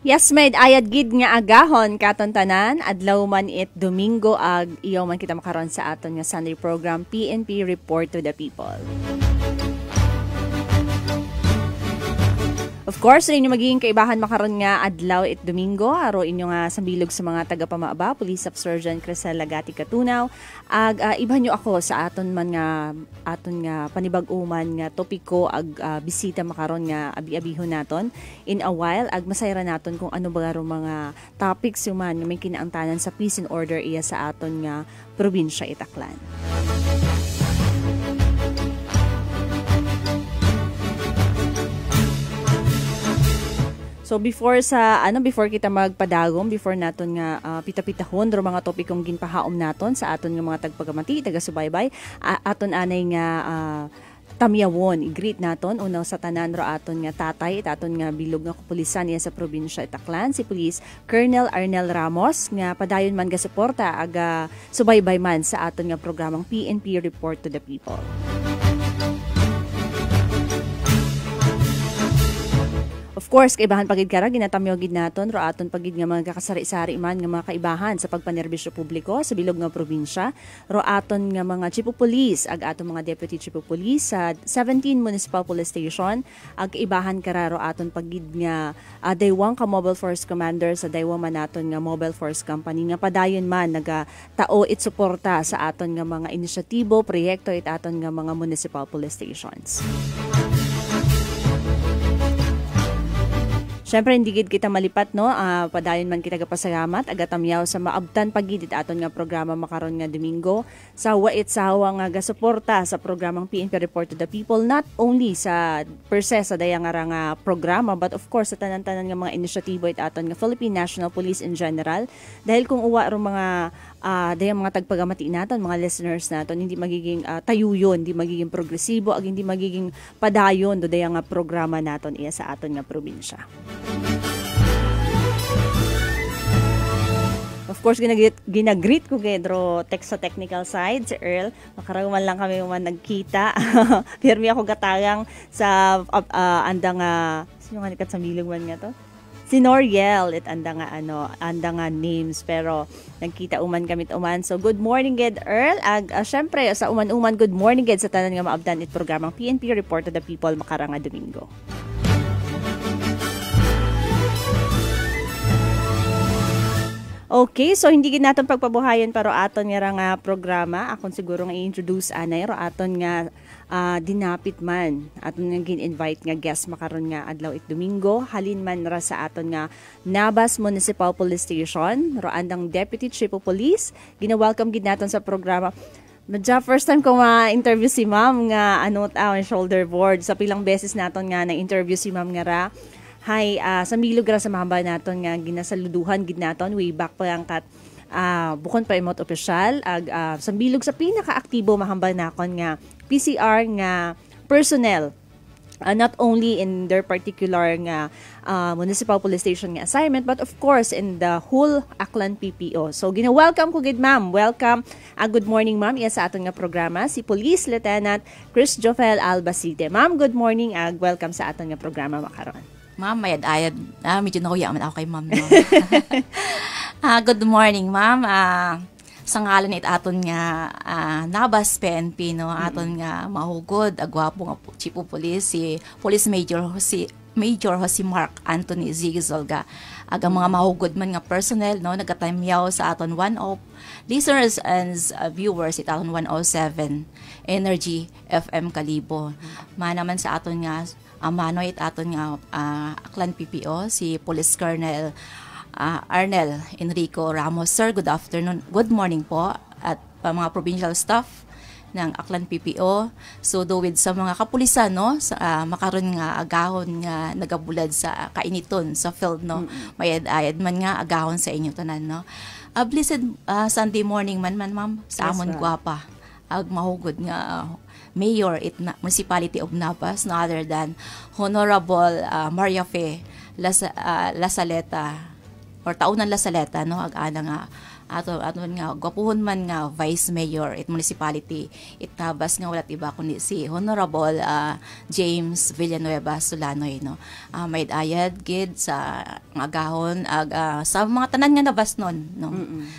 Yes, maid ayad gid nga agahon katon tanan adlaw man it Domingo ag iyaw man kita makaron sa aton nga Sunday program PNP Report to the People. Of course, rin yung magiging kaibahan makaron nga adlaw it Domingo aro inyo nga sambilog sa mga taga-pamaaba, Police Sub Sergeant Crisel Lagati Katunaw ag ibahan nyo ako sa aton nga panibag-uman nga topiko ag bisita makaron nga abi-abihon naton in a while ag masayra naton kung ano ba ro mga topics human nga may kinaangtanan sa peace and order iya sa aton nga probinsya Itaklan. So before kita magpadagom, before naton nga pita-pitahon ro mga topikong ginpahaom naton sa aton nga mga tagpagamati, taga-subaybay, aton anay nga tamyawon, i-greet naton unaw sa tanan ro aton nga tatay, aton nga bilog nga kapulisan niya sa probinsya Itaklan, si Police Colonel Arnel Ramos nga padayon man ga suporta aga subaybay man sa aton nga programang PNP Report to the People. Of course, kaibahan pagid kara ginatamyo gid naton ro aton pagid nga mga kakasari-sari man nga mga kaibahan sa pagpanerbisyo publiko sa bilog nga probinsya ro aton nga mga chief of police ag aton mga deputy chief of police sa 17 municipal police station ag kaibahan kara ro aton pagid nga daywang ka mobile force commander sa daywang man naton nga mobile force company nga padayon man naga tao it suporta sa aton nga mga inisyatibo, proyekto it aton nga mga municipal police stations. Siyempre, hindi gid kita malipat, no? Padayon man kita kapasalamat, agatamyaw sa maabtan pagidit aton nga programa makaron nga Domingo. Sa wait sawa nga gasuporta sa programang PNP Report to the People, not only sa per se sa daya nga programa, but of course sa tanan-tanan nga mga inisyatibo it aton nga Philippine National Police in general. Dahil kung uwa ro mga daya mga tagpagamati naton, mga listeners naton, hindi magiging tayuyon, hindi magiging progresibo, ag hindi magiging padayon do daya nga programa naton iya sa aton nga probinsya. Of course, ginagreet ko gedro text sa technical side, si Earl. Makaraman lang kami man nagkita. Pirmi ako gatayang sa andang sino nga nikat sa milog man nga to? Si Noriel, it anda nga names, pero nagkita uman kami uman. So good morning ged Earl. Syempre sa uman-uman good morning ged sa tanan nga maabdan it programang PNP Report to the People makarang nga Domingo. Okay, so hindi gid naton pagpabuhayan pero aton nga programa akon siguro nga i-introduce anay ro aton nga dinapit man aton nga gin-invite nga guest makaron nga adlaw it Domingo halin man ra sa aton nga Nabas Municipal Police Station ro andang Deputy Chief of Police gina-welcome gid naton sa programa. Medyo first time ko ma-interview si Ma'am nga shoulder board sa pilang beses naton nga na-interview si Ma'am nga ra. Hi, sa milog ra sa mahamba naton nga ginasaluduhan gid naton way back pa lang kat bukon pa imot opisyal sa milog sa pinaka-aktibo mahamba nakon nga PCR nga personnel not only in their particular nga municipal police station nga assignment but of course in the whole Aklan PPO. So gina-welcome ko gid Ma'am. Welcome. Good morning Ma'am iya sa aton nga programa si Police Lieutenant Chris Jofel Albacete. Ma'am, good morning welcome sa aton nga programa makaron. Ma'am, mayad-ayad. Medyo nakuya man ako kay Ma'am. No? Good morning, Ma'am. Sa ngalan it aton nga Nabas PNP, no? Aton nga mahugod, agwapo nga Chief of Police, si Police Major Jose Mark Anthony Zigzolga. Aga mga mahugod man nga personnel, no? Nagatimyaw sa aton one of listeners and viewers it aton 107 Energy FM Kalibo. Manaman sa aton nga mano it aton nga Aklan PPO si Police Colonel Arnel Enrico Ramos. Sir, good afternoon. Good morning po at mga provincial staff ng Aklan PPO. So with sa mga kapulisan no sa makaron nga agahon nga nagabulad sa kainiton sa field no. Mayad-ayad man nga agahon sa inyo tanan no. Blessed Sunday morning man Ma'am sa amon guwapa. Ag mahugod nga Mayor Municipality of Nabas, no other than Honorable Maria Fe Lasaleta or Taunan Lasaleta, no ag-ana nga aton nga gwapuhon man nga Vice Mayor it municipality it Nabas nga walat iba kundi si Honorable James Villanueva Solanoy no. May ayad gid sa agahon sa mga tanan nga Nabas non no.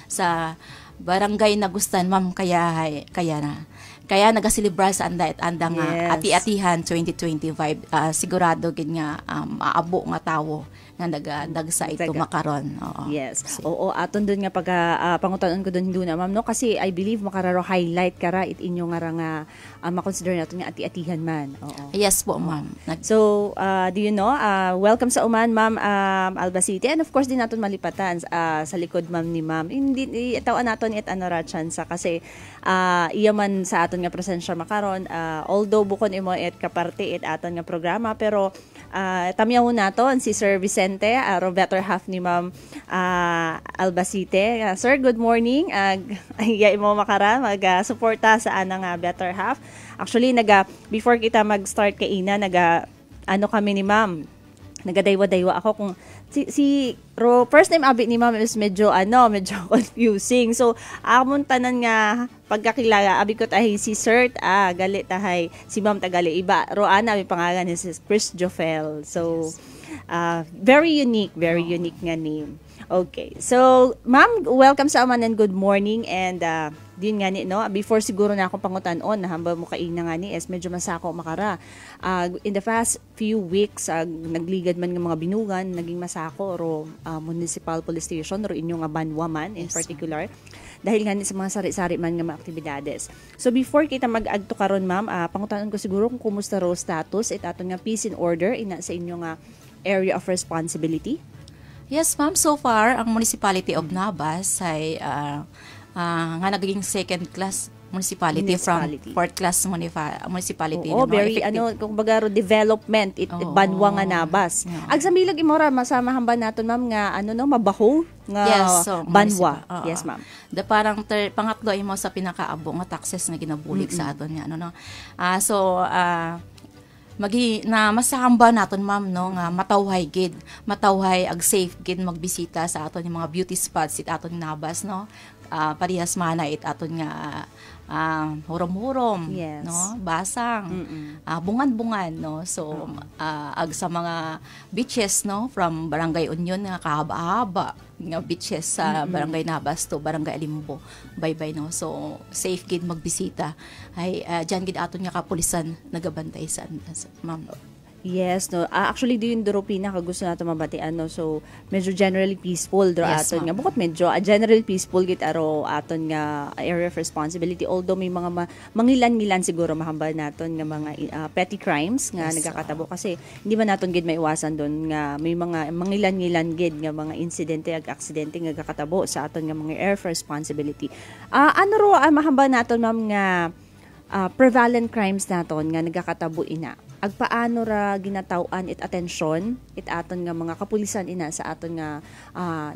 Sa barangay na gustan ma'am kaya nagaselebrar sa anda nga ati-atihan 2025 sigurado gid nga maabo nga tawo nga nagdagsa ito makaron. Oo. Yes. Oo, aton dun nga pag pangutanon ko dun na ma'am no kasi I believe makararo highlight kara it inyo nga makonsider nato nga ati-atihan man. Oo. Yes po ma'am. So, do you know, welcome sa Uman ma'am Albacete and of course din naton malipatan sa likod ma'am ni ma'am. Hindi tawon naton it ano ra chance kasi iya man sa aton nga presensya makaron although bukon imo it kaparte it aton nga programa pero tamyaw naton si Sir Vicente, better half ni Ma'am Albacete. Sir, good morning. Iya mo makara mag-suporta sa anang better half. Actually, before kita mag-start kaina, ano kami ni Ma'am, nagadaywa-daywa ako kung first time abi ni Ma'am is medyo confusing. So, amon tanan nga pagkakilala abi ko tahi si Sir gali tahay si Ma'am tagali iba. Roana abi pangalan ni si Chris Jofel. So, very unique nga name. Okay. So, Ma'am, welcome sa Aman and good morning and din nga ni no before siguro na akong pangutan-on na hamba mo kaina nga ni is medyo masako makara in the past few weeks nagligad man ng mga binugan naging masako ro municipal police station ro inyo nga Banwa man in particular dahil nga ni sa mga sari-sari man nga mga aktibidades. So before kita mag-agto karon ma'am pangutan ko siguro kung kumusta ro status it aton nga peace and order ina sa inyo nga area of responsibility. Yes ma'am, so far ang municipality of Nabas ay nga naging second class municipality from fourth class municipality. Oo, very kung bagaro development Banwa nga Nabas. Ag sa milog imora masamahan ba naton ma'am nga mabaho nga yes, so, Banwa. Yes ma'am. Da parang pangatlo imo sa pinakaabo nga taxes nga ginabulig sa aton nga masahamba naton ma'am no nga matawhay ag safe gid magbisita sa aton yung mga beauty spots it aton Nabas no. Parehas mana it aton nga hurom-hurom no basang bungan-bungan no so ag sa mga beaches no from Barangay Union nga kahaba-haba nga beaches sa Barangay Nabas to Barangay Alimbo bye-bye no so safe gid magbisita ay diyan gid aton nga kapulisan nagabantay sa ma'am. Yes, no. Actually, di yung Doropina kagusto nato mabatian, no. So, medyo generally peaceful dro aton nga. Bukod medyo generally peaceful git aro aton nga area of responsibility. Although may mga mangilan-ngilan siguro mahambal naton nga mga petty crimes nga nagakatabo kasi hindi man naton gid maiwasan doon nga may mga mangilan-ngilan gid nga mga insidente ag aksidente nga nagakatabo sa aton nga mga area of responsibility. Ano ro mahambal naton ma'am nga prevalent crimes naton nga nagakatabo ina ag paano ra ginataw-an it atensyon it aton nga mga kapulisan ina sa aton nga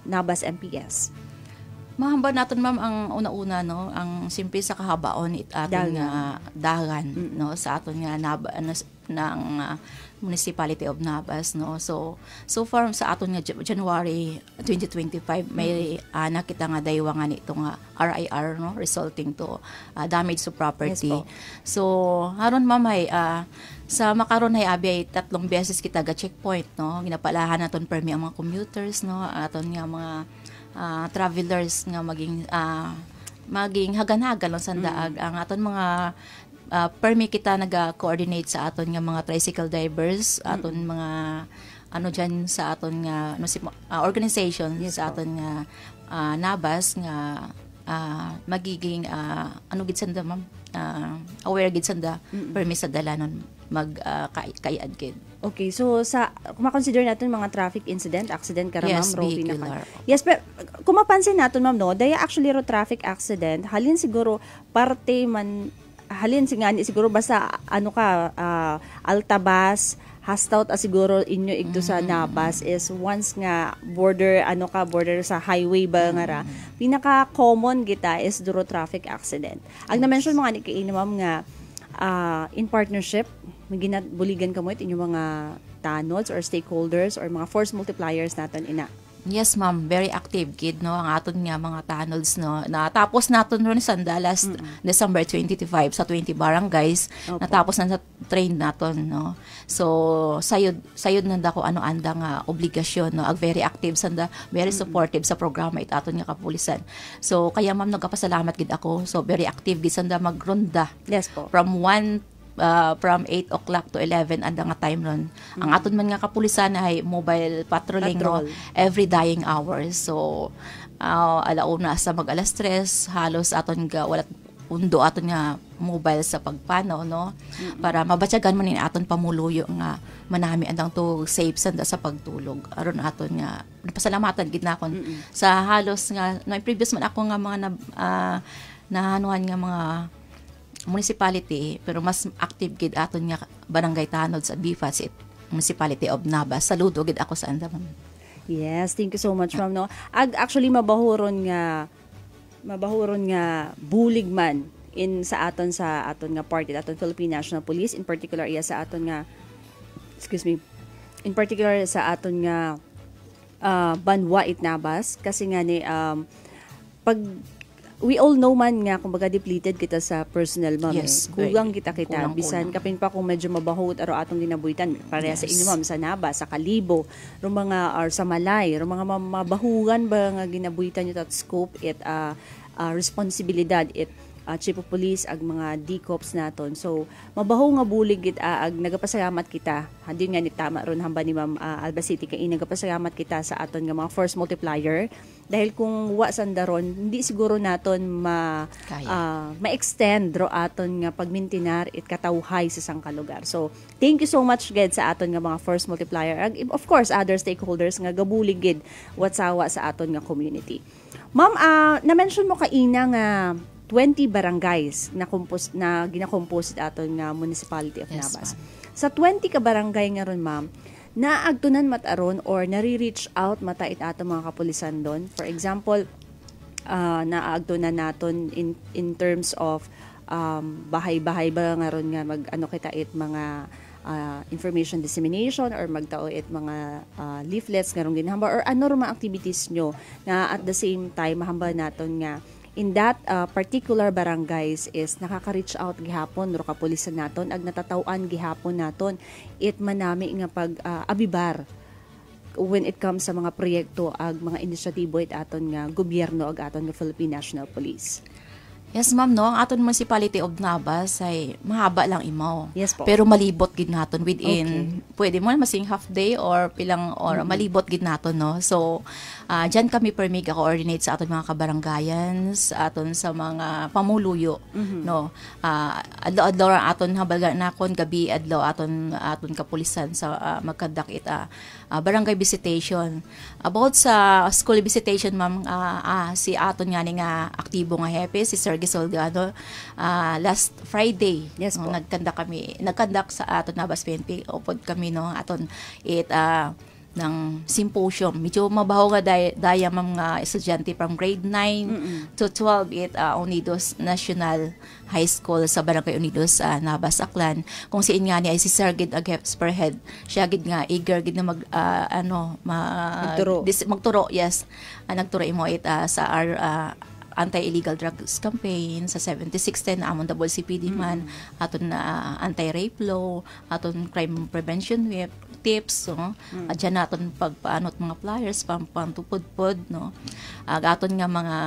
Nabas MPS. Mahamba naton ma'am ang una-una no ang simple sa kahabaon it aton nga dagan no sa aton nga ng Municipality of Nabas no so far sa aton nga January 2025 may nakita nga daywa nga nito nga RIR no resulting to damage to property. Yes, so haron ma'am ay sa makaron ay abi 3 beses kita ga checkpoint no ginapalahan naton permi ang mga commuters no aton nga mga travelers nga maging hagan-hagan lang sandaag ang aton mga permi kita naga-coordinate sa aton nga mga tricycle drivers aton mga dyan sa aton nga organization sa aton nga Nabas nga magiging gid sanda ma'am aware gid sanda permi sa dalanon kayad gid. Okay, so kung makonsider natin mga traffic accident kara yes, ma'am Ro yes, pero kung mapansin natin ma'am no daya actually ro traffic accident halin siguro parte man siguro basta Altabas hastout siguro inyo igdo sa Nabas is once nga border sa highway ba nga ra pinaka common kita is duro traffic accident. Ang na-mention mo nga ni kay ma'am nga in partnership buligan kamo it inyo mga tanods or stakeholders or mga force multipliers natin ina. Yes, ma'am. Very active kid, no? Ang aton nga mga tunnels, no? Natapos naton ron sanda last December 25 sa 20 barangays. Opo. Natapos na sa train naton, no? So, sayod nanda ko ano anda nga obligasyon, no? Ag very active sanda, very supportive sa programa it aton nga kapulisan. So, kaya ma'am, nagkapasalamat gid ako. So, very active gid sanda magronda. Yes po. From 8 o'clock to 11 anda nga time ron. Ang aton man nga kapulisan ay mobile patrolling, no, every dying hours. So alauna sa mag-alas 3 halos aton ga wala undo aton nga mobile sa pagpanaw, no, para mabatyagan man ni aton pamuluyo nga manami andang to safe sanda sa pagtulog aron aton nga pasalamatan gid nakon sa halos nga no previous man ako nga mga nahanuhan nga mga municipality, pero mas active gid aton nga barangay tanod sa BFAS Municipality of Nabas. Saludo gid ako sa anda, ma'am. Yes, thank you so much, ma'am, no. Actually mabahuron nga bulig man in sa aton nga party aton Philippine National Police, in particular sa aton nga sa aton nga Banwa Nabas, kasi nga ni pag we all know man nga kumbaga depleted kita sa personal, ma'am. Yes, Kugang kita kulang. bisan kapin pa kung medyo mabahot aro atong dinabuhitan pareha sa inyo, ma'am, sa Naba, sa Kalibo, ro mga or sa Malay, ro mga mabahugan ba nga ginabuhitan nyo tat scope it responsibilidad it Chief of Police ag mga DCOPs naton. So mabaho nga bulig gid ag nagapasalamat kita. Handin nga ni tama ron hamba ni Ma'am Albacete kay nagapasalamat kita sa aton nga mga force multiplier, dahil kung wa sandaron hindi siguro naton ma-extend ro aton nga pagmintinar it katawhay sa sang kalugar. So thank you so much gid sa aton nga mga force multiplier ag of course other stakeholders nga gabulig gid watsawa sa aton nga community. Ma'am, na-mention mo kaina nga 20 barangays na gina-compose aton nga Municipality of Nabas. Sa 20 ka barangay nga ron, ma'am, naagtunan mataron or nare-reach out matait ato mga kapulisan doon. For example, naagtunan naton in terms of bahay-bahay ba nga ron nga mag-ano kita it mga information dissemination or magtao it mga leaflets nga ron ginhamba or ano ron mga activities nyo na at the same time mahamba naton nga in that particular barangays is nakaka-reach out gihapon ro kapulisan naton ag natataw-an gihapon naton it manami nga pag abibar when it comes sa mga proyekto ag mga inisyatibo it aton nga gobyerno ag aton nga Philippine National Police. Yes, ma'am, no, ang aton Municipality of Nabas ay mahaba lang imaw. Yes po. Pero malibot gid naton within pwede mo masing half day or pilang or malibot gid naton, no. So diyan kami permi ka-coordinate sa aton mga kabarangayan, sa aton sa mga pamuluyo, no. Adlaw-adlaw ang aton habaga nakon gabi adlaw aton kapulisan sa magkadak ita barangay visitation. About sa school visitation, ma'am, si aton nga aktibo nga hepe si Sir Gisolgado last Friday. Yes po. Nagkandak sa aton Nabas PNP upod kami, no, aton ng symposium. Medyo mabaho nga daya mga estudyante from grade 9 to 12 Unidos National High School sa Barangay Unidos Nabas, Aklan. Kung siin nga ni ay si Sir Gid Agheps per head. Siya gid nga eager gid na magturo. Yes. Nagturo imo sa our anti-illegal drugs campaign sa 7610 amon double CPD man aton na anti-rape law, aton crime prevention tips, no. Adyan naton pagpaanot mga flyers pantupod-pod, no. Aton nga mga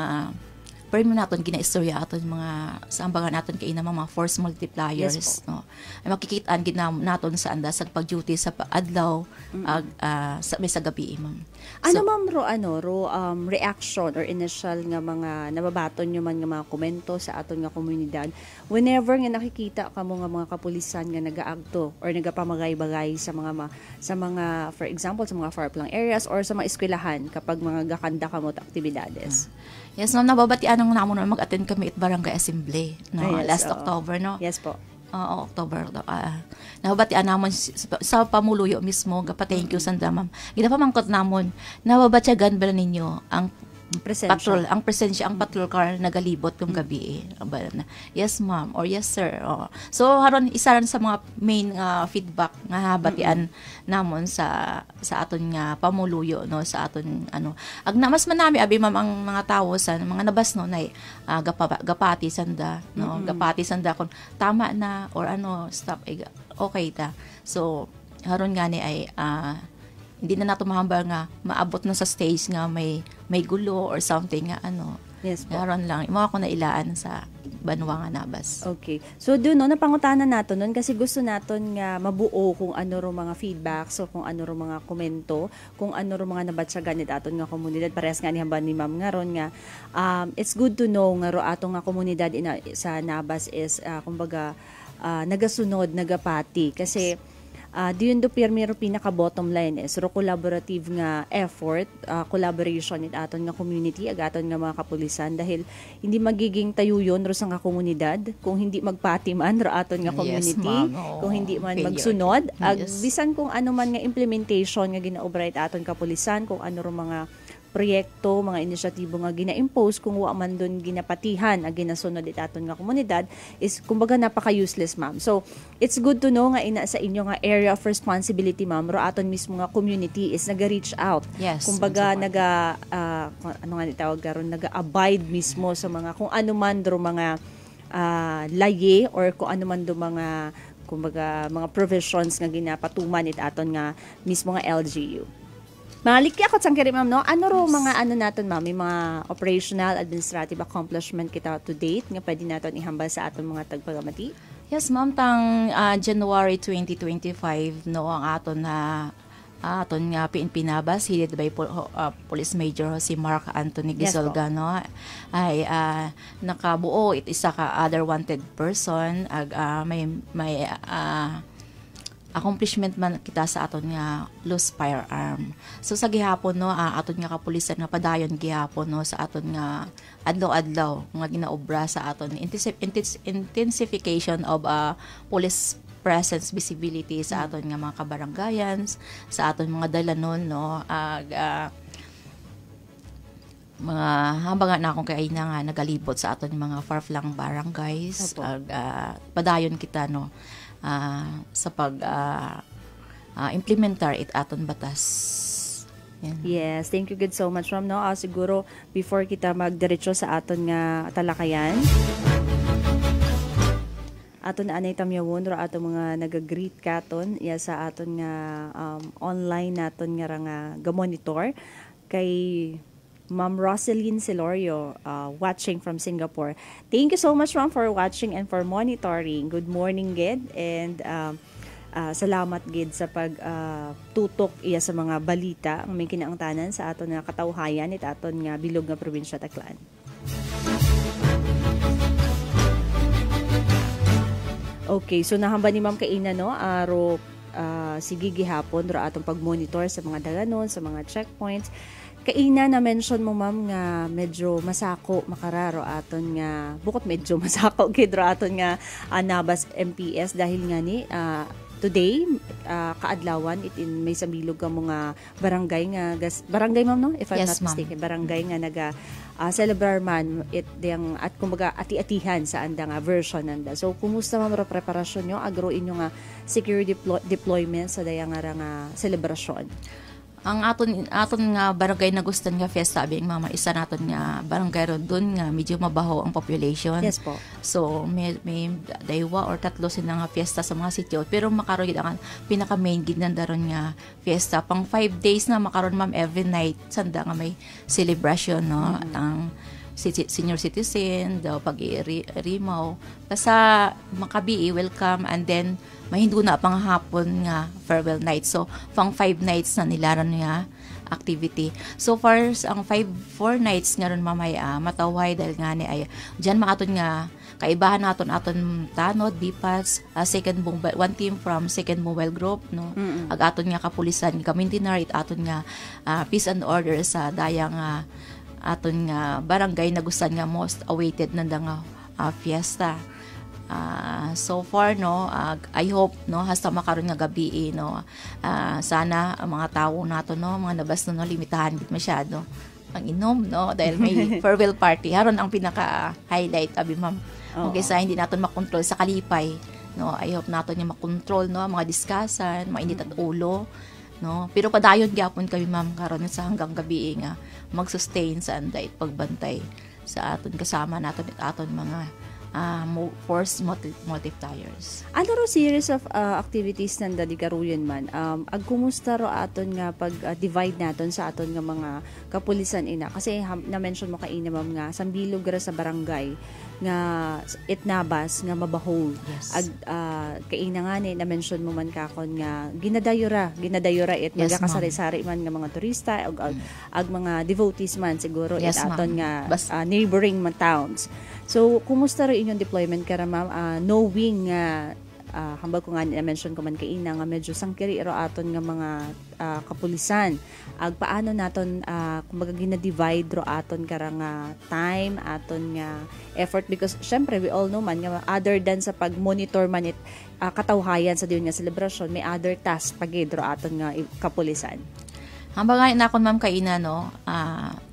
permi naton gina-istorya aton mga sambangan naton kay na mga force multipliers, no. Ay makikitaan gid naton sa anda sa pag-duty sa adlaw sa gabi, ma'am. Ma'am, reaction or initial nga mga nababaton nyo man nga mga komento sa aton nga komunidad whenever nga nakikita ka mo nga mga kapulisan nga nagaagto or nagapamagay-bagay sa mga for example sa mga far-flung areas or sa mga eskwelahan kapag mga gakanda ka mo aktibidades? Yes, ma'am, nababatian nang namo na mag-attend kami at Barangay Assembly, no, last October, no. Yes po. October. Nababatian namon sa pamuluyo mismo, thank you sanda, ma'am. Ginapamangkot namon, nababatyagan ba ninyo ang patrol, ang presensya, ang patrol car nagalibot yung gabi yes ma'am or yes sir. So haron isa ran sa mga main feedback nga batian namon sa aton nga pamuluyo no sa aton ano agna mas manami abi ma'am ang mga tawo sa mga nabas no nay gapati sanda no gapati sanda kun tama na or ano stop okay ta. So haron gani ay hindi na nato mahambal nga maabot na sa stage nga may gulo or something nga ano. Yes po. Naron lang imo ako na ilaan sa banwa nga nabas. Okay. So doon no napangutanan nato nun kasi gusto naton nga mabuo kung ano ro mga feedback, so kung ano ro mga komento, kung ano ro mga nabatsagan ni aton nga komunidad parehas nga ni hamba ni ma'am nga ron nga it's good to know nga ro ato nga komunidad sa nabas is kumbaga nagasunod, nagapati kasi diyon do pirmero pinaka bottom line is ro collaborative nga effort, collaboration it aton nga community agaton nga mga kapulisan dahil hindi magiging tayuyon ro sa nga komunidad kung hindi magpati man ro aton nga community, kung hindi man magsunod bisan kung ano man nga implementation nga ginaobra it aton kapulisan, kung ano ro mga proyekto, mga inisyatibo nga gina-impose kung wa man doon ginapatihan ag ginasunod itaton nga komunidad is kumbaga napaka-useless ma'am. So, it's good to know nga ina sa inyo nga area of responsibility ma'am ro aton mismo nga community is naga-reach out. Yes, kumbaga ano nga itawag karon naga-abide mismo sa mga kung ano man do mga laye or kung ano man do mga kumbaga mga provisions nga ginapatuman itaton nga mismo nga LGU. Maliki ako sang kiri ma'am no. Ano ro mga ano naton ma'am, may mga operational administrative accomplishment kita to date nga pwede naton ihambal sa aton mga tagpagamati? Yes ma'am, tang January 2025 no ang aton na aton nga PNP Nabas headed by Police Major si Mark Anthony Gisolga no ay nakabuo it isa ka other wanted person ag may accomplishment man kita sa aton nga loose firearm. So sa gihapon no aton nga kapulisan nga padayon gihapon no sa aton nga adlaw-adlaw nga ginaobra sa aton intensification of police presence visibility sa aton nga mga kabarangayan, sa aton mga dalanon no mga hambang na akong kay na nga nagalibot sa aton mga far-flung barangays padayon kita no sa pag implementar it aton batas. Yan. Yes, thank you good so much ma'am no. Siguro before kita magdiretso sa aton nga talakayan, aton na anay tamyawon ro aton mga naga-greet katon sa aton nga online naton nga ga-monitor kay Ma'am Roseline Celorio, watching from Singapore. Thank you so much, ma'am, for watching and for monitoring. Good morning, Gid. And salamat, Gid, sa pag-tutok iya sa mga balita ang may kinaangtanan sa aton nga katawhayan at aton nga bilog nga probinsya Taclan. Okay, so nahamba ni Ma'am Kaina, no? Sige gihapon ro atong pag-monitor sa mga dalanon, sa mga checkpoints. Kaina na mention mo ma'am nga medyo masako makararo aton nga bukod medyo masako gidro aton nga Nabas MPS dahil nga ni today kaadlawan itin may sambilog ka mga barangay nga barangay ma'am no if I'm not mistaken barangay nga naga celebrar man it diyang at kumbaga ati-atihan sa anda nga version nanda. So kumusta ma'am ro preparasyon nyo agro inyo nga security deployment sa dayang nga selebrasyon? Ang aton nga barangay na gustan nga fiesta abing mama isa naton nga barangay ron doon nga medyo mabaho ang population. Yes po. So may daywa or tatlo sila nga fiesta sa mga sitio pero makaron gid ang pinaka main gid nandaron nga fiesta pang 5 days na makaron ma'am every night sanda nga may celebration no ang senior citizen daw pag-rimaw basta makabi welcome and then mahindo na pang hapon nga farewell night. So pang 5 nights na nilaron nga activity. So far ang 4 nights nga ron mamay matawhay dahil nga ni ay diyan maaton nga kaibahan naton tanod BPAS second one team from second mobile group no ag aton nga kapulisan kamintinar it aton nga peace and order sa dayang aton nga barangay na gustan nga most awaited nanda nga fiesta. So far no I hope no hasta makaron nga gabi no sana ang mga tawo nato no mga nabas no limitahan gid masyado ang inom, no? Dahil may farewell party. Haron ang pinaka-highlight, abi ma'am. Okay, sa hindi natin makontrol sa kalipay, no? I hope natin yung makontrol, no? Mga diskasan, mainit at ulo, no? Pero padayon gyapon kami ma'am karon sa hanggang gabi nga mag-sustain sa anday pagbantay sa aton kasama naton at aton mga force multipliers. Ano ro series of activities nanda di karuyan man? Ag kumusta ro aton nga pag divide naton sa aton nga mga kapulisan ina? Kasi na-mention mo kaina ma'am nga sambilog ra sa barangay nga itnabas nga mabahog. Yes. Ag kaina nga ni na-mention mo man kakon nga ginadayura it Yes, magakasari-sari man nga mga turista ag mga devotees man siguro Yes, it aton ma'am. nga neighboring towns. So, kumusta rin inyong deployment kara ma'am? Knowing nga, hambag ko nga na-mention ko man kaina nga medyo sangkiri ro aton nga mga kapulisan. Ag paano naton, kumbaga gina-divide ro aton kara nga time, aton nga effort. Because, syempre, we all know man nga other than sa pag-monitor man katawhayan sa diyon nga celebration, may other task pagidro aton nga kapulisan. Hambang nga inakon ma'am kaina, no,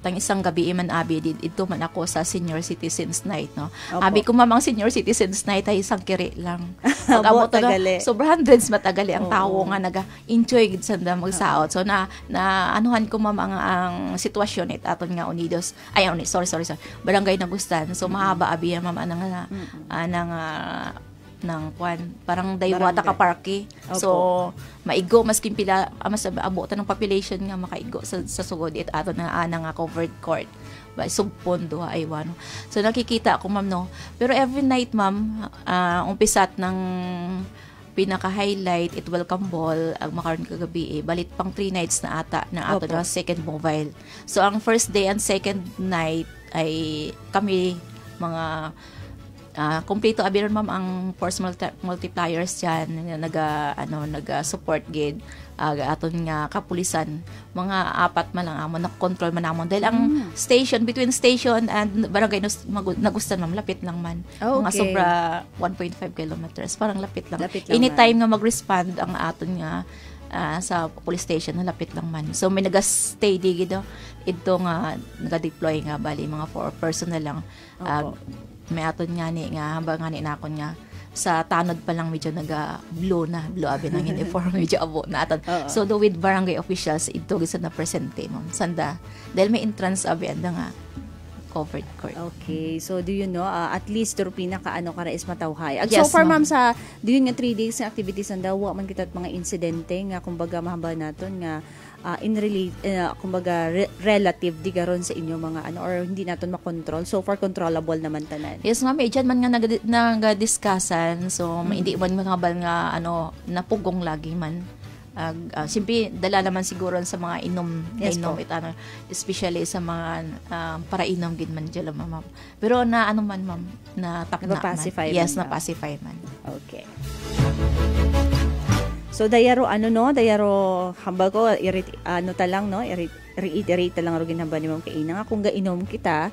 tang isang gabi man abi dito man ako sa senior citizens night, no. Opo. Abi ko ma'am ang senior citizens night ay isang kiri lang. Pag-abot na tagali. sobrang hundreds matagali ang Oo. tao nga naga-enjoy gid sanda magsaot. So na anuhan ko ma'am ang sitwasyon it aton nga Unidos. Sorry. Barangay Nagustan. So mahaba abi ma'am anang ng kwan parang daywata ka parke. So maigo maskin pila mas abutan ng population nga makaigo sa sugod it ato na nga covered court ba subpon duha ay wano. So nakikita ako ma'am, no, pero every night ma'am umpisat ng pinaka-highlight it welcome ball ang makaron kagabi balit pang 3 nights na ata ng ato na second mobile. So ang first day and second night ay kami mga kompleto abiron ma'am ang force multipliers diyan naga support gid aton nga kapulisan mga 4 man lang amon na-control man namon dahil ang station between station and barangay Nagustan ma'am lapit lang man. Mga sobra 1.5 kilometers parang lapit lang anytime nga mag-respond ang aton nga sa police station lapit lang man. So may naga-stay digid ito nga naga-deploy nga bali mga 4 personnel lang. May aton nga ni nga hambang nga ni nakon nga sa tanod pa lang medyo blue abi nang uniform medyo abo na aton. So with barangay officials ito gisa na presente ma'am sanda dahil may entrance abi anda nga covered court. Okay. So, do you know, at least, pero pinaka-ano ka is matawhay. Yes, so far, ma'am, sa, do you nga 3 days na activities ang dawa, man kita mga insidente nga, kumbaga, mahaba naton nga, kumbaga, relative di karon sa inyo mga or hindi naton makontrol. So far, controllable naman tanan. Yes, ma'am. Diyan man nga nag-discussan. So, hindi man mga bal nga, napugong lagi man. Simple dala naman siguro sa mga inom especially sa mga para-inom gid man dyan ma'am. Pero na man ma'am na takna man. Yes, na pacify man. Okay. So dayaro hambal ko reiterate lang ro ginhamba ni ma'am kaina nga kung gainom kita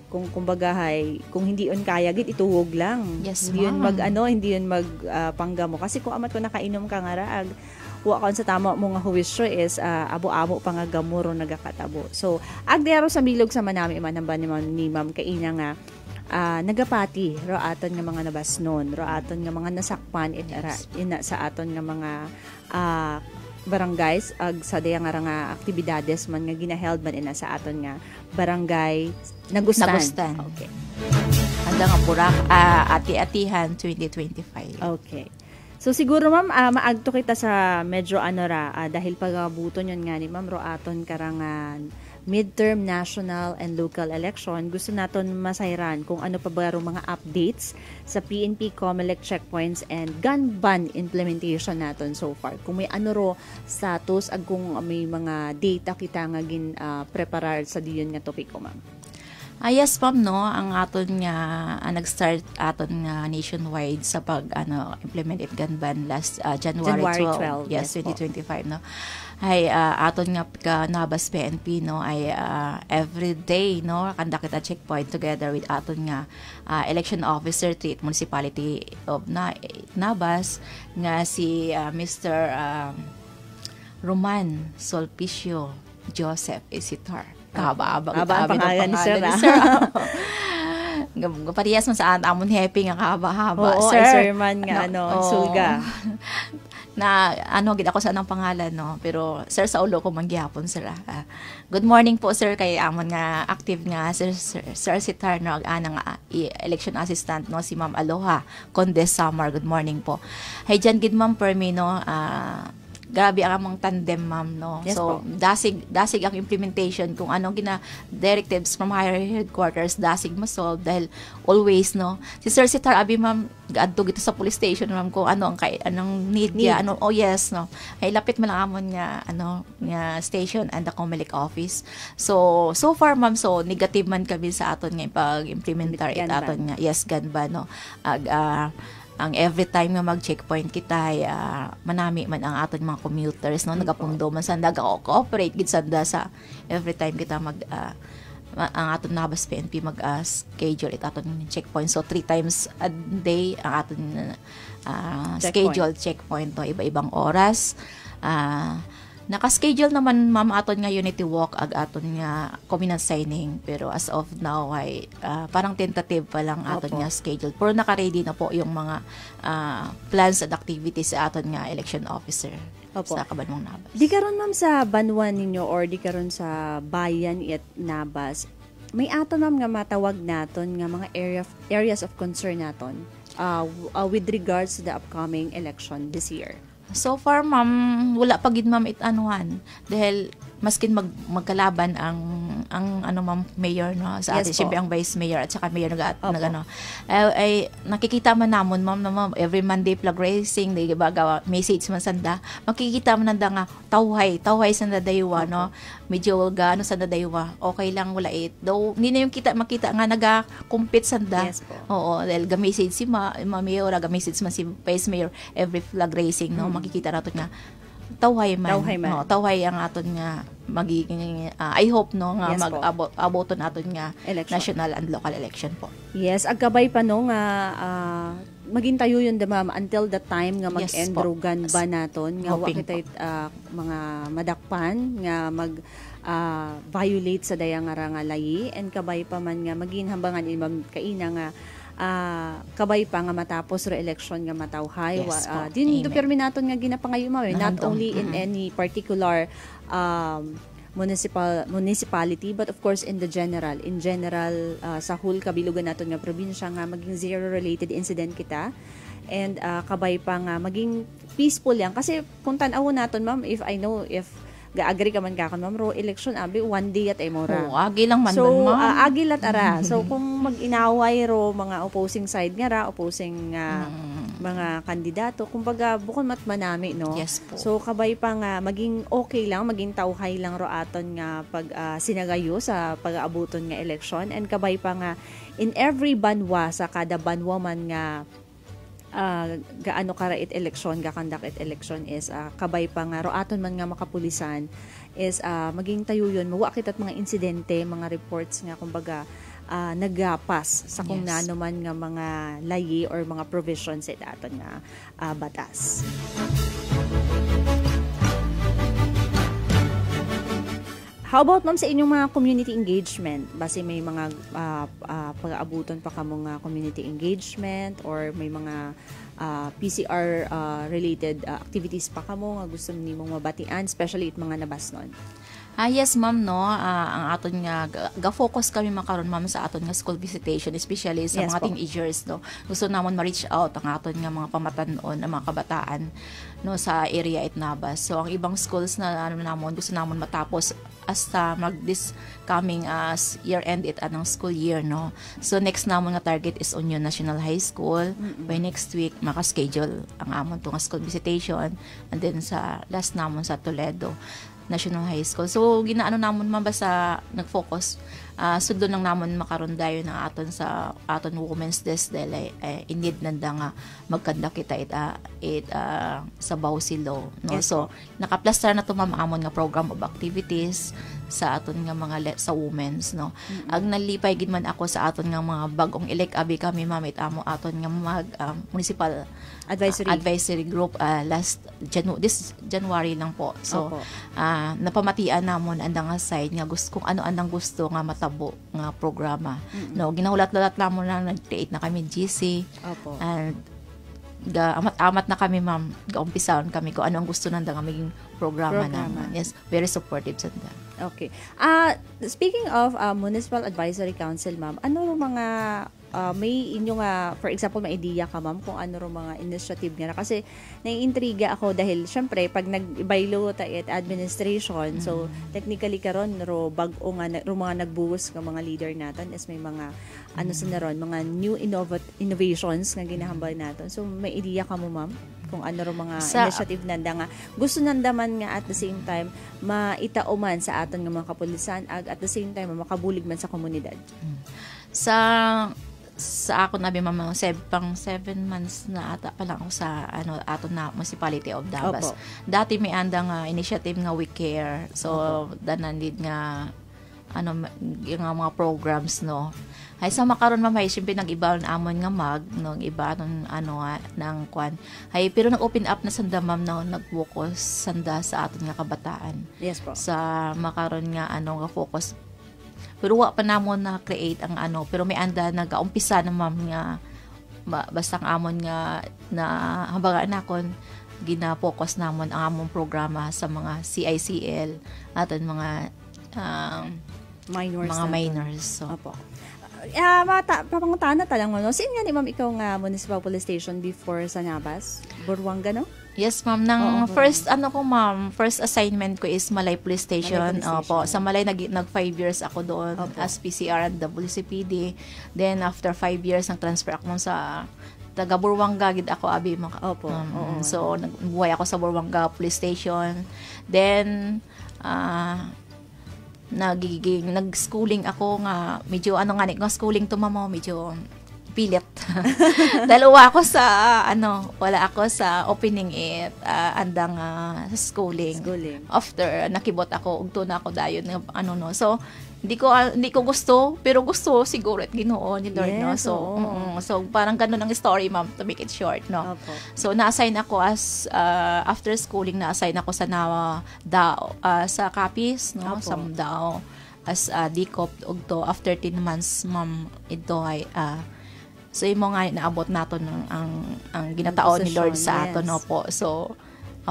kung kumbagahay kung hindi on kaya gid ituwog lang. Yes, hindi yun hindi yun panggamo kasi kung amat ko nakainom ka nga raag wa kon sa tama mo nga huwisyo is abo-abo pangagamuro nagakatabo. So agdero sa bilog sa manami man ni ma'am kaina nga nagapati ro aton nga mga nabasnon ro aton nga mga nasakpan ina sa aton nga mga barangays sa daya nga aktibidades man nga ginaheld man ina sa aton nga barangay Nagustan. Okay. Handa nga Burak Ati-Atihan 2025. Okay. So siguro ma'am maagto kita sa medyo dahil pagabuton yon nga ni ma'am ro aton karangan midterm, national, and local election, gusto naton masayran kung ano pa ba mga updates sa PNP, COMELEC checkpoints and gun ban implementation naton so far. Kung may status ag kung may mga data kita nga preparar sa diyon nga topiko ma'am. Yes, ma'am, no, ang aton nga nag-start aton nga nationwide sa pag implement gun ban last January 12. Yes, 2025, no. Ay aton nga Nabas PNP, no, ay every day, no, kanda kita checkpoint together with aton nga election officer treat municipality of Nabas nga si Mr. Roman Solpicio Joseph Isitar. Kahaba-haba ang pangalan ni Sir. Parehas man sa amon happy nga kahaba-haba. Oo, Sir, ay Sir man nga, sulga. Na gid ako sa anong pangalan, no, pero sir sa ulo ko manggihapon, sir. Good morning po, sir, kay amon nga active nga sir Sitar, no, anang election assistant, no, si Ma'am Aloha Condes Samar. Good morning po. Hay diyan gid ma'am permi, no, grabe ang among tandem, ma'am, no. Yes, so dasig ang implementation kung anong directives from higher headquarters, dasig ma-solve dahil always, no, si Sir Sitar abi, ma'am, gaadto gito sa police station, ma'am, kung anong need niya, yes, no, ay lapit man lang amon nga nga station and the Comelec office. So far, ma'am, so negative man kami sa aton nga pag-implementar aton nga, yes, ganba, no, ang every time nga mag-checkpoint kita ay manami man ang aton mga commuters, no, nagapundo man sanda cooperate gid sanda sa every time kita ang aton Nabas PNP schedule aton checkpoint. So 3 times a day ang aton scheduled checkpoint, no, iba-ibang oras. Naka-schedule naman, ma'am, aton nga unity walk aton nga covenant signing, pero as of now ay parang tentative pa lang aton nga schedule, pero naka-ready na po yung mga plans at activities sa aton nga election officer sa Kabanwang Nabas. Di karon, ma'am, sa Banwa ninyo or di karon sa bayan at Nabas, may aton, ma'am, nga matawag naton nga mga areas of concern naton with regards to the upcoming election this year? So far, ma'am, wala pa gid, ma'am, itanuhan dahil maskin magkalaban ang ma'am, mayor, no, sa atin, siyempre ang vice mayor at saka mayor ay nakikita man namon, ma'am, every Monday flag raising, di ba, message man sanda, makikita man nanda nga tawhay sanda daywa, no, medyo gaano sanda daywa, okay lang, wala though hindi na yung makita nga naga-compete sanda. Yes po. Oo, dahil ga-message si mayor, ga-message man si vice mayor every flag raising, no, makikita nato nga tawhay man. No, tawhay ang aton nga magiging I hope, no, nga mag-aboton aton nga election, national and local election po. Yes, agkabay pa, no, nga maging tayo yun, ma'am, until the time nga mag-endrogan ba naton nga wa kita mga madakpan nga violate sa dayang nga layi, and kabay pa man nga maging hambangan imam kaina nga kabay pa nga matapos re-election nga matawhay. Din do perminaton nga ginapangayo, ma'am, not only in any particular municipality, but of course in general sa whole kabilugan naton nga probinsya nga maging zero related incident kita, and kabay pa nga maging peaceful lang, kasi kung tan-aw naton, ma'am, if ga-agree ka man kakon, ma'am, ro election abi 1 day at emora. Agi lang man, so, ma'am. Agi lat ara. So kung mag-inaway ro mga opposing side nga ra, opposing mga kandidato, kumbaga bukod mat manami, no. Yes po. So kabay pa nga maging okay lang, maging tawhay lang ro aton nga pag sinagayo sa pag-aabuton nga election, and kabay pa nga in every banwa, sa kada banwa man nga gaano kara election, conduct election is kabay pa nga roaton man nga makapulisan is maging tayo yun, mawa kita't mga insidente, mga reports nga kumbaga nagapas sa kung nano man nga mga layi or mga provisions sa aton nga batas. How about, ma'am, sa inyong mga community engagement? Base may mga pag-aabuton pa ka mga community engagement or may mga PCR related activities pa ka mo nga gusto nimong mabatian, especially it mga nabasnon? Yes, ma'am, no, ang aton nga ga-focus kami makaron, ma'am, sa aton nga school visitation, especially sa mga teenagers, no. Gusto namon ma-reach out ang aton nga mga pamatanon, ang mga kabataan, no, sa area it Nabas. So ang ibang schools na namon gusto namon matapos hasta this coming year end it anong school year, no. So next namon nga target is Union National High School. By next week maka-schedule ang amon tong school visitation, and then sa last namon sa Toledo National High School. So ginaano namon, ma'am, basta nag-focus sudlo nang namon makaron dayon ng aton sa aton Women's Desk dahil in need nanda nga magkandak kita sa Bausi Law, no. Yes, so naka-plaster na to, ma'am, amon nga program of activities sa aton nga mga sa women's, no. Ag nalipay gid man ako sa aton nga mga bagong elect abi kami ma'am itamo aton nga mag municipal advisory group this January lang po. So napamatian namon andang side nga gusto kung ano andang gusto nga matabo nga programa. No, ginahulat-hulat lamon na nag-create na kami GC. Opo. And amat-amat na kami ma'am, gaumpisaon kami kung ano ang gusto nanda nga maging programa naman. Yes, very supportive sa nanda. Okay. Speaking of Municipal Advisory Council, ma'am, ano ro mga may inyong for example, may idea ka ma'am kung ano ro mga initiative nga kasi naiintriga ako dahil syempre pag nag-baylo ta it administration, so technically karon ro bag-o nga ro mga nagbuhos nga mga leader natin is may mga ano sa naron mga new innovations nga ginahambal natin. So may idea ka mo ma'am kung ano ro mga initiative nanda nga gusto nanda man nga at the same time maitauman sa aton nga mga kapulisan at the same time makabulig man sa komunidad. Sa ako nabi mama 7 months na ata pa lang ako sa aton na Municipality of Dabas. Opo. Dati may andang initiative nga We Care. So danandid nga yung mga programs, no. Ay sa makaron mamay syempre nag-iba amon nga no iba ng kwan. Ay pero nag-open up na sanda ma'am na nag-focus sanda sa aton nga kabataan. Yes po. Sa makaron nga nga focus. Pero wa pa namon na create ang pero may anda nag-umpisa na ma'am nga basta ang amon nga na hambaga nakon gina-focus namon ang among programa sa mga CICL aton mga minors. So. Opo. Papangutana talang mo, no? Saan nga ni ma'am ikaw nga municipal police station before sa Nabas? Buruanga, no? Yes, ma'am. First assignment ko is Malay Police Station. Opo. Sa Malay, nag 5 years ako doon. Opo. As PCR at WCPD. Then, after 5 years, nag-transfer ako sa taga Buruanga, gid ako, abi. Opo. So, nagbuhay ako sa Buruanga Police Station. Then, nag-schooling ako nga medyo schooling to mamo medyo pilit. Dalawa ako sa wala ako sa opening andang schooling. After nakibot ako ugto na ako dayon no. So hindi ko gusto pero gusto siguro at Ginoo ni Lord, no. So so parang ganun ang story ma'am to make it short, no. Opo. So na-assign ako as after schooling na-assign ako sa sa Capiz, no. Opo. Sa Davao as DCOP ugto after 10 months ma'am ito ay so imo nga naabot naton ang ginataon ni Lord sa aton, no po. So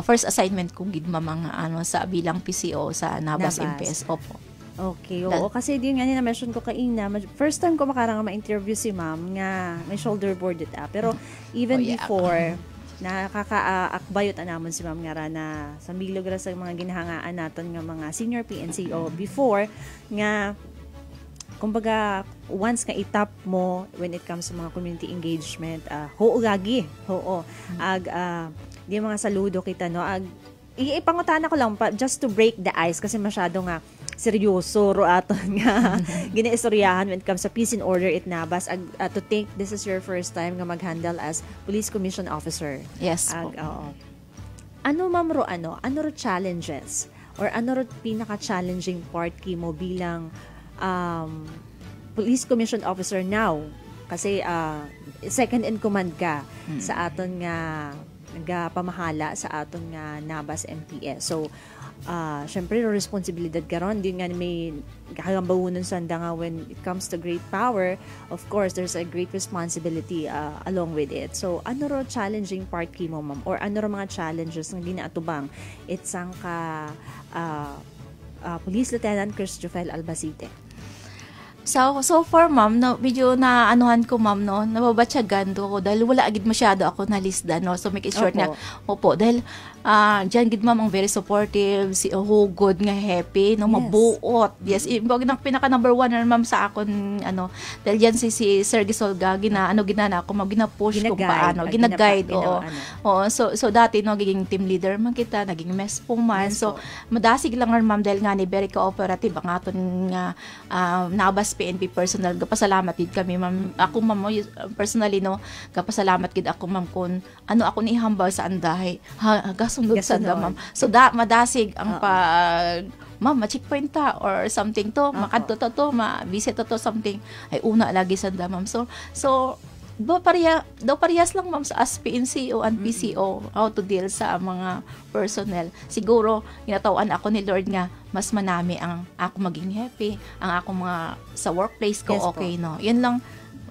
first assignment ko gid ma'am sa bilang PCO sa Nabas MPS. Opo. Okay, oo. Kasi di nga na-mention ko kaina, first time ko makarang ma-interview si ma'am nga may shoulder board pero even before, nakakaakbayot namon si ma'am nga na sa bilog ra sa mga ginahangaan naton nga mga senior PNCO before nga kumbaga once nga itap mo when it comes sa mga community engagement, gagi. Di mga saludo kita, no. Ipangutana ko lang just to break the ice kasi masyado nga seryoso ro aton nga ginaistoryahan when it comes sa peace and order at Nabas to think this is your first time nga mag-handle as police commission officer. Yes. Ano ma'am ro ano ro challenges or ano ro pinaka-challenging part mo bilang police commission officer now kasi second in command ka sa aton nga nagapamahala sa aton nga Nabas MPS. So syempre responsibilidad karon din nga may kagambawunon sanda nga when it comes to great power, of course there's a great responsibility along with it. So ano ro challenging part mo ma'am or ano ro mga challenges nga ginaatubang itsang ka Police Lieutenant Christopher Albacete? So far ma'am, no, medyo na anuhan ko ma'am, no, nababatsagan ko dahil wala agad masyado ako na lista, no. So make it short na. Opo, dahil diyan gid ma'am ang very supportive, si good nga happy, no, mabuot. Yes, pinaka number 1 na ma'am sa akon dahil diyan si Sir Gisolga gina ako ma'am gina-push kung paano, gina-guide. Oo. So dati no giging team leader man kita, naging mess po man. Yes, so madasig lang ma'am dahil nga ni very cooperative ang aton nga Nabas PNP personal, gapasalamat gid kami ma'am. Ako ma'am personally, no, gapasalamat gid ako ma'am kun ako ni hambal sa andahay. Gasundot sa ma'am. So madasig ang ma'am, ma-checkpoint ta or something to, makadto to, ma-visit to something. Ay una lagi sa ma'am. So daw parehas lang ma'am sa as PNCO and PCO how to deal sa mga personnel. Siguro ginatawan ako ni Lord nga mas manami ang ako maging happy, ang ako mga sa workplace ko okay no. Yun lang,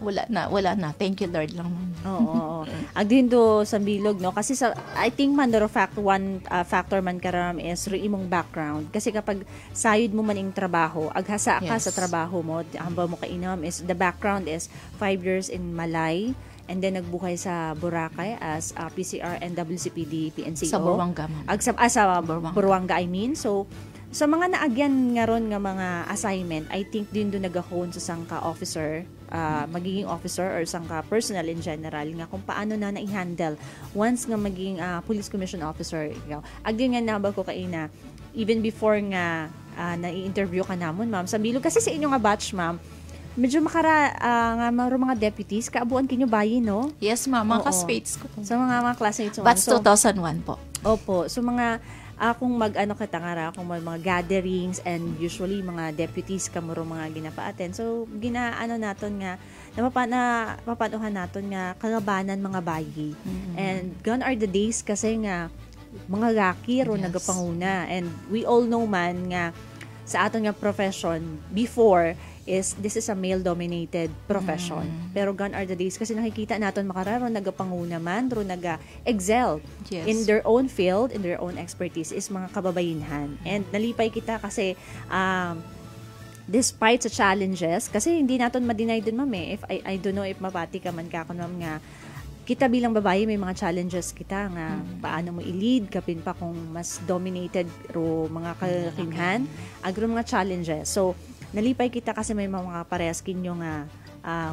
wala na. Thank you Lord lang ma'am. Oo. Ag din do sa bilog no kasi I think man one factor man karam is imong background kasi kapag sayod mo man ing trabaho aghasa ka sa trabaho mo hamba mo kainam is the background is 5 years in Malay and then nagbuhay sa Boracay as PCR and WCPD PNCO Sa Buruanga ma'am. Sa Buruanga I mean. So sa mga naagyan nga ron nga mga assignment, I think din doon nag-hone sa sangka officer, magiging officer or sangka personal in general nga kung paano na i-handle once nga maging police commission officer. Agyan nga nabag ko kaina, even before nga na-i-interview ka namon, ma'am, sa bilog kasi sa inyo nga batch, ma'am, medyo nga mga deputies, kaabuan kinyo bayi, no? Yes, ma'am. Mga classmates ko. So, mga classmates. Batch 2001 po. Opo. So, mga kung kung mga gatherings and usually mga deputies kamuro mga ginapaaten. So, naton nga, napapanuhan naton nga kagabanan mga bayi. And gone are the days kasi nga mga gaki ro nagapanguna. And we all know man nga sa aton nga profession before this is a male-dominated profession. Pero gone are the days kasi nakikita natin makararo nagapanguna man, ro naga-excel in their own field, in their own expertise is mga kababayinhan. And nalipay kita kasi despite sa challenges, kasi hindi natin ma-deny dun, ma'am, if I don't know if mapati ka man kakon, ma'am, nga kita bilang babae may mga challenges kita nga paano mo i-lead kapin pa kung mas dominated ro mga kalakinhan agro mga challenges. So nalipay kita kasi may mga parehas kinyo nga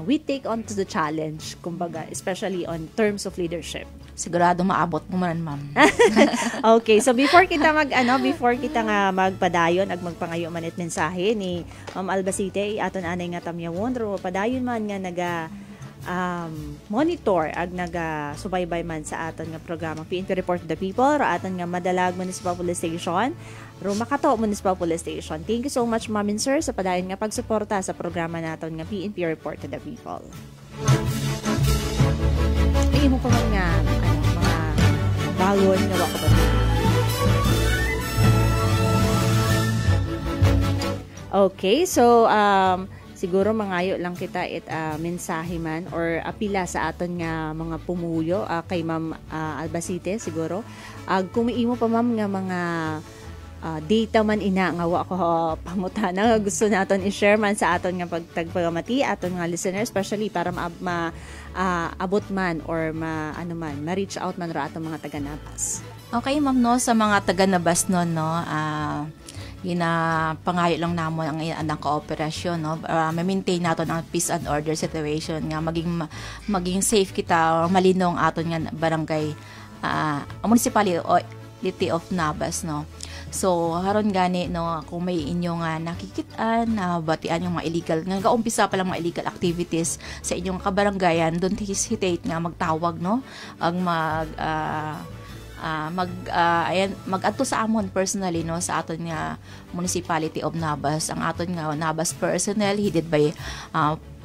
we take on to the challenge kumbaga especially on terms of leadership. Sigurado maabot mo man, ma'am. Okay, so before kita nga magpadayon ag magpangayo man it mensahe ni Ma'am Albacete aton anay nga tamyawon ro padayon man nga naga monitor ag naga-subaybay man sa aton nga programa PNP Report to the People ro aton nga Madalag Municipal Police Station ro Makato Municipal Police Station. Thank you so much, ma'am and sir, sa padayon nga pagsuporta sa programa naton nga PNP Report to the People. Ay mo pa man nga mga bagon nga wako ba. Okay, so siguro mangayo lang kita mensahe man or apila sa aton nga mga pumuyo kay Ma'am Albacete siguro. Kung miimo pa ma'am nga mga data man ina nga wa ko pangutana gusto naton i-share man sa aton nga pagtagpagamati aton nga listeners especially para abot man or ma-reach out man ra aton mga taga-Nabas. Okay, ma'am, no, sa mga taga-Nabas no pangayo lang namon ang anang kooperasyon no ma-maintain naton ang peace and order situation nga maging safe kita or malinong aton nga barangay municipality of Nabas no. So haron gani no kung may inyo nga nakikitaan na batian yung mga illegal nga gaumpisa pa lang mga illegal activities sa inyong kabarangayan, don't hesitate nga magtawag no ang mag-adto sa amon personally no sa aton nga Municipality of Nabas, ang aton nga Nabas personnel headed by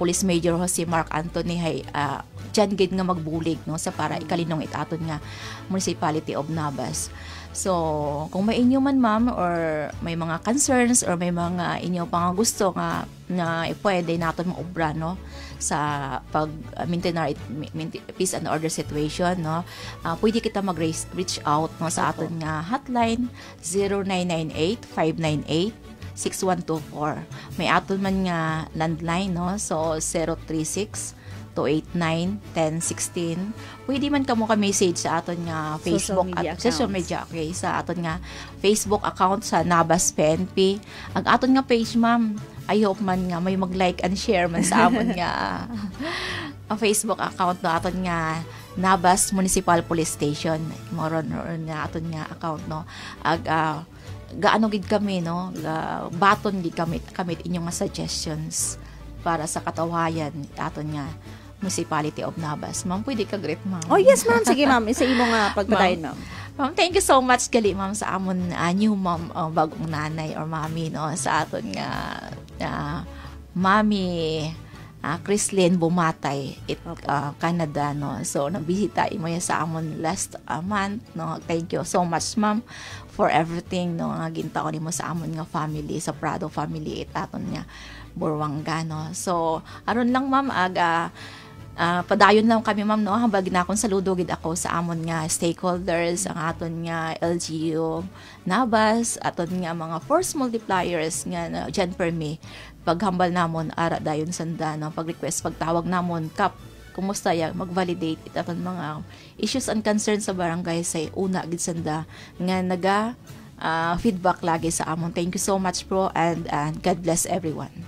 Police Major Jose Mark Anthony dyan gid nga magbulig no sa para ikalinong aton nga Municipality of Nabas. So, kung may inyo man, ma'am, or may mga concerns or may mga inyo pang gusto nga na pwede natin maubra no sa pag-maintain peace and order situation no, pwede kita mag-reach out no sa aton nga hotline 0998-598-6124. May aton man nga landline no, so 036-289-1016. Pwede man kamo ka-message sa aton nga Facebook at social media okay, sa aton nga Facebook account sa Nabas PNP. Ang aton nga page, ma'am, I hope man nga may mag-like and share man sa amon nga ang Facebook account no aton nga Nabas Municipal Police Station. Moron nga aton nga account no. Gaano gid kami no, baton gid kami inyong nga suggestions para sa katawayan aton nga Municipality of Nabas. Ma'am, pwede ka greet, ma'am. Oh, yes, ma'am. Sige, ma'am. Isa imo nga pagpadayon, ma'am. Ma'am, thank you so much gali ma'am sa amon new mom bagong nanay or mami no sa aton nga mami Chrislyn Bumatay Canada no. So nabisita mo ya sa amon last month no. Thank you so much ma'am for everything no nga gintaon nimo sa amon nga family sa Prado family aton nga Burwanga no. So aron lang ma'am padayon lang kami ma'am no hambag na akong saludo gid ako sa amon nga stakeholders ang aton nga LGU Nabas aton nga mga force multipliers nga dyan permi paghambal namon ara dayon sanda no pag-request pagtawag namon kap kumusta ya mag-validate aton mga issues and concerns sa barangay say una gid sanda nga naga feedback lagi sa amon. Thank you so much bro and God bless everyone.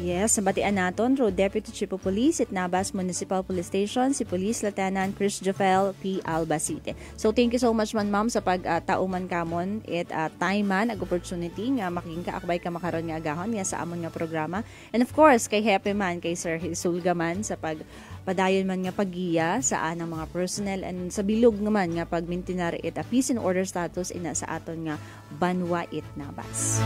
Yes, sabatian naton Road Deputy Chief of Police at Nabas Municipal Police Station, si Police Lieutenant Chris Jofel P. Albacete. So thank you so much man ma'am sa pagtauman kamon it time man ag opportunity nga making kaakbay ka makaron nga agahon nga sa amon nga programa. And of course kay Happy man kay Sir Hisulga man sa padayon man nga paggiya sa anang mga personnel and sa bilog naman nga pagmaintenar it a peace and order status ina sa aton nga Banwa it Nabas.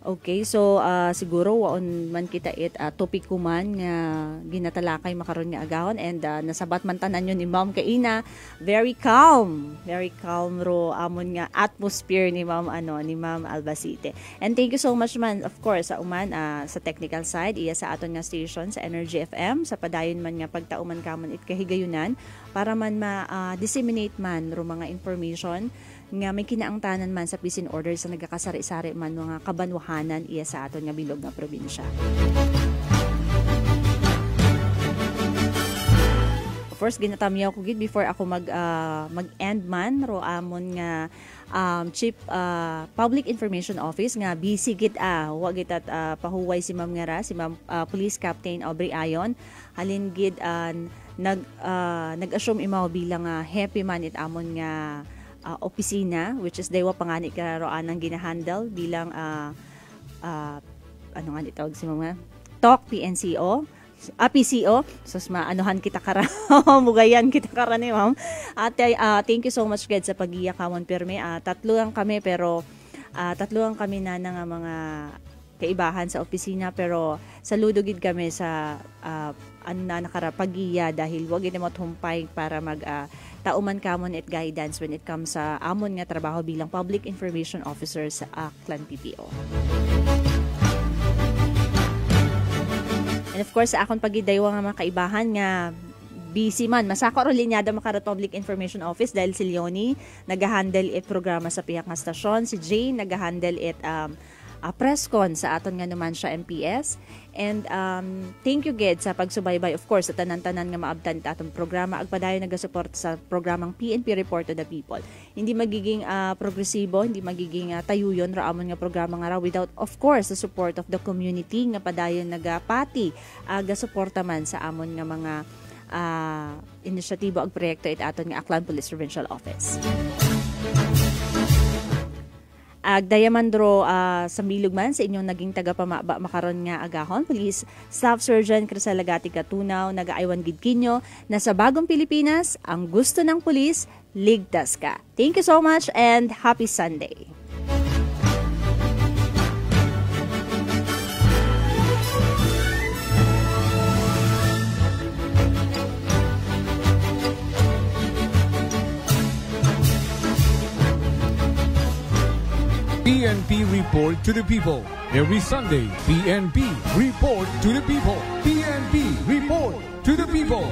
Okay, so siguro waon man kita topic kuman nga ginatalakay makaron nga agahon and nasabat man tanan yun ni Ma'am Kaina. Very calm ro amon nga atmosphere ni Ma'am ni Ma'am Albacete. And thank you so much man of course sa uman sa technical side iya sa aton nga station sa Energy FM sa padayon man nga pagtauman kamon it kahigayunan para man ma-disseminate man ro mga information nga may kinaangtanan man sa peace and order sa nagakasari-sari man mga kabanwahanan iya sa aton nga bilog nga probinsya. First ginatamyaw ko gid before ako mag-end man ro amon nga Chief Public Information Office nga busy gid wa gid at pahuway si Ma'am nga si Ma'am Police Captain Aubrey Ayon halin gid nag-assume imaw bilang happy man it amon nga opisina which is daywa pangani karoan ang ginahandle bilang ano nga itawag si mga TOC PNCO PCO so maanuhan kita kara mugayan kita kara ni ma'am at thank you so much guys sa pagiya kamon perme tatlo lang kami pero tatlo lang kami na nga mga kaibahan sa opisina pero saludo gid kami sa nakarapagiya dahil wag gid mo humpay para mag tauman kamon at guidance when it comes sa amon nga trabaho bilang Public Information Officer sa Aklan PPO. And of course sa akon pagidaywa nga mga kaibahan nga busy man masako ro linyada makarat Public Information Office dahil si Leonie nagahandle it programa sa piyak nga stasyon, si Jane nagahandle it press con sa aton nga naman siya MPS. And thank you gid sa pagsubaybay of course sa tanan-tanan nga maabtan ta atong programa agpadayon nagasupport sa programang PNP Report to the People. Hindi magiging progresibo, hindi magiging tayuyon ra amon nga programa nga ra without of course the support of the community nga padayon nagapati gasuporta man sa amon nga mga inisyatibo ag proyekto it aton nga Aklan Police Provincial Office. Agdayamandro sa bilog man sa inyong naging tagapamaba makaron nga agahon Police Staff Sergeant Crisela Gati Katunaw nagaaywan gid kinyo na sa bagong Pilipinas ang gusto ng pulis ligtas ka. Thank you so much and happy Sunday. PNP Report to the People. Every Sunday, PNP Report to the People. PNP Report to the People.